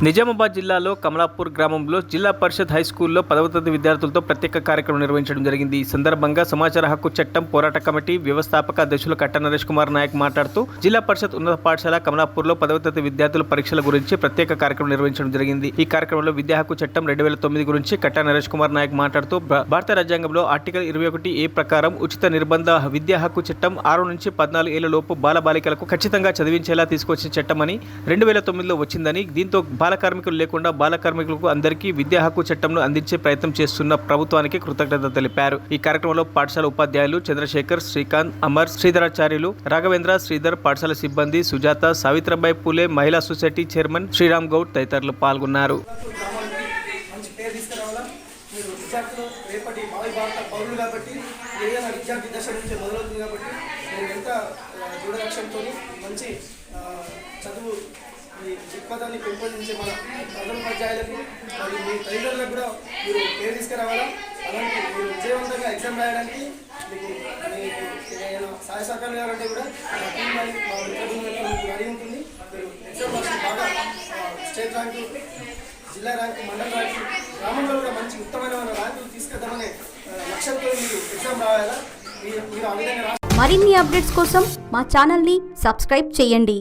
నిజామాబాద్ జిల్లాలో కమలాపూర్ గ్రామంలో జిల్లా పరిషత్ హై స్కూల్లో 10వ తరగతి విద్యార్థులతో ప్రత్యేక కార్యక్రమం నిర్వహించడం జరిగింది. ఈ సందర్భంగా సమాచార హక్కు చట్టం పోరాట కమిటీ వ్యవస్థాపక అధ్యక్షులు కట్టా నరేష్ కుమార్ నాయక్ మాట్లాడుతూ జిల్లా పరిషత్ ఉన్నత పాఠశాల కమలాపూర్లో 10వ తరగతి విద్యార్థుల పరీక్షల గురించి ప్రత్యేక కార్యక్రమం నిర్వహించడం జరిగింది. ఈ కార్యక్రమంలో విద్యా హక్కు చట్టం 2009 గురించి కట్టా నరేష్ కుమార్ నాయక్ మాట్లాడుతూ భారత రాజ్యాంగంలో ఆర్టికల్ 21A ప్రకారం ఉచిత నిర్బంధ విద్యా హక్కు చట్టం 6 నుంచి 14 ఏళ్ల లోపు బాలబాలికలకు ఖచ్చితంగా చదివించేలా తీసుకొచ్చిన చట్టమని 2009లో వచ్చిందని, దీంతో బాల కార్మికులు లేకుండా బాల కార్మికులకు అందరికీ విద్యా హక్కు చట్టంను అందించే ప్రయత్నం చేస్తున్న ప్రభుత్వానికి కృతజ్ఞత తెలిపారు. ఈ కార్యక్రమంలో పాఠశాల ఉపాధ్యాయులు చంద్రశేఖర్, శ్రీకాంత్, అమర్, శ్రీధరాచార్యులు, రాఘవేంద్ర, శ్రీధర్, పాఠశాల సిబ్బంది, సుజాత, సావిత్రబాయి పూలే మహిళా సొసైటీ చైర్మన్ శ్రీరామ్ గౌడ్ తదితరులు పాల్గొన్నారు. చదువు ఈ దృక్పథాన్ని పెంపొందించే మన ప్రధాన ఉపాధ్యాయులకు మరియు మీ తల్లిదండ్రులకు కూడా మీరు పేరు తీసుకురావాలా. అలాంటి మీరు విజయవంతంగా ఎగ్జామ్ రాయడానికి మీకు ఏదైనా సహాయ సహకారం కావాలంటే కూడా మా టీం మా మిత్రులకు రెడీ ఉంటుంది. మీరు ఎగ్జామ్ రాసి బాగా స్టేట్ ర్యాంకు, జిల్లా ర్యాంకు, మండల ర్యాంకు, గ్రామంలో కూడా మంచి ఉత్తమమైన ర్యాంకులు తీసుకెళ్తామనే లక్ష్యంతో మీరు ఎగ్జామ్ రాయాలా. మీరు ఆ విధంగా మరిన్ని అప్డేట్స్ కోసం మా ఛానల్ని సబ్స్క్రైబ్ చేయండి.